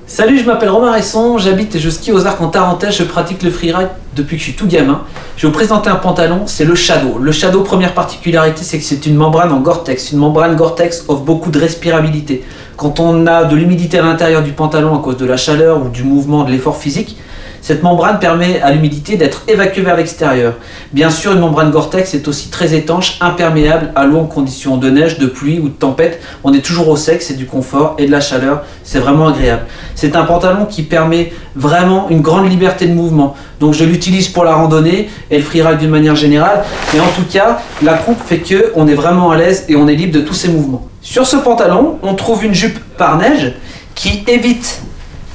Salut, je m'appelle Romain Resson, j'habite et je skie aux Arcs en Tarentaise, je pratique le freeride depuis que je suis tout gamin. Je vais vous présenter un pantalon, c'est le Shadow. Le Shadow, première particularité, c'est que c'est une membrane en Gore-Tex. Une membrane Gore-Tex offre beaucoup de respirabilité. Quand on a de l'humidité à l'intérieur du pantalon à cause de la chaleur ou du mouvement, de l'effort physique, cette membrane permet à l'humidité d'être évacuée vers l'extérieur. Bien sûr, une membrane Gore-Tex est aussi très étanche, imperméable à l'eau en conditions de neige, de pluie ou de tempête. On est toujours au sec, c'est du confort et de la chaleur, c'est vraiment agréable. C'est un pantalon qui permet vraiment une grande liberté de mouvement. Donc je l'utilise pour la randonnée et le freeride d'une manière générale. Mais en tout cas, la coupe fait qu'on est vraiment à l'aise et on est libre de tous ces mouvements. Sur ce pantalon, on trouve une jupe par neige qui évite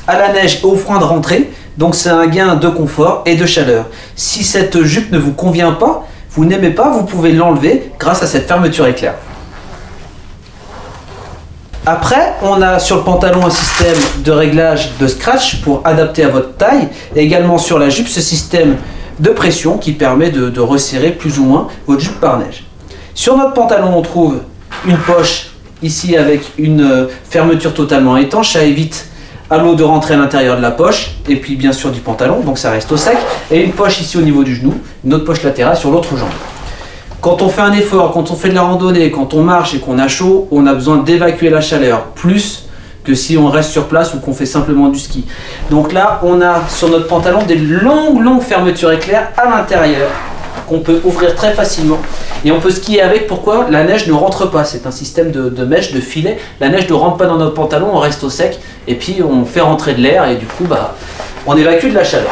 à la neige et au froid de rentrer. Donc c'est un gain de confort et de chaleur. Si cette jupe ne vous convient pas, vous n'aimez pas, vous pouvez l'enlever grâce à cette fermeture éclair. Après, on a sur le pantalon un système de réglage de scratch pour adapter à votre taille. Et également sur la jupe, ce système de pression qui permet de resserrer plus ou moins votre jupe par neige. Sur notre pantalon, on trouve une poche ici avec une fermeture totalement étanche. Ça évite à l'eau de rentrer à l'intérieur de la poche et puis bien sûr du pantalon, donc ça reste au sec, et une poche ici au niveau du genou, une autre poche latérale sur l'autre jambe. Quand on fait un effort, quand on fait de la randonnée, quand on marche et qu'on a chaud, on a besoin d'évacuer la chaleur, plus que si on reste sur place ou qu'on fait simplement du ski. Donc là, on a sur notre pantalon des longues fermetures éclair à l'intérieur qu'on peut ouvrir très facilement et on peut skier avec. Pourquoi? La neige ne rentre pas, c'est un système de mèche, de filet. La neige ne rentre pas dans notre pantalon, on reste au sec et puis on fait rentrer de l'air et du coup on évacue de la chaleur.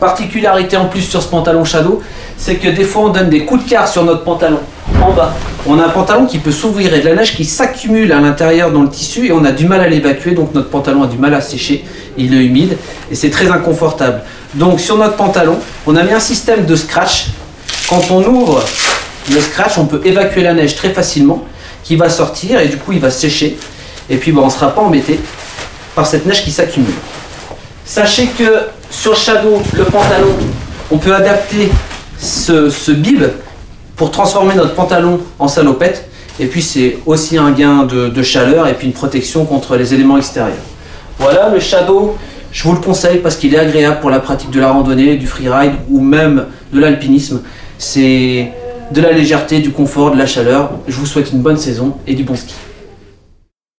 Particularité en plus sur ce pantalon Shadow, c'est que des fois on donne des coups de quart sur notre pantalon en bas. On a un pantalon qui peut s'ouvrir et de la neige qui s'accumule à l'intérieur dans le tissu et on a du mal à l'évacuer, donc notre pantalon a du mal à sécher, il est humide et c'est très inconfortable. Donc sur notre pantalon, on a mis un système de scratch. Quand on ouvre le scratch, on peut évacuer la neige très facilement, qui va sortir et du coup il va sécher. Et puis on ne sera pas embêté par cette neige qui s'accumule. Sachez que sur Shadow, le pantalon, on peut adapter ce bib pour transformer notre pantalon en salopette. Et puis c'est aussi un gain de chaleur et puis une protection contre les éléments extérieurs. Voilà, le Shadow, je vous le conseille parce qu'il est agréable pour la pratique de la randonnée, du freeride ou même de l'alpinisme. C'est de la légèreté, du confort, de la chaleur. Je vous souhaite une bonne saison et du bon ski.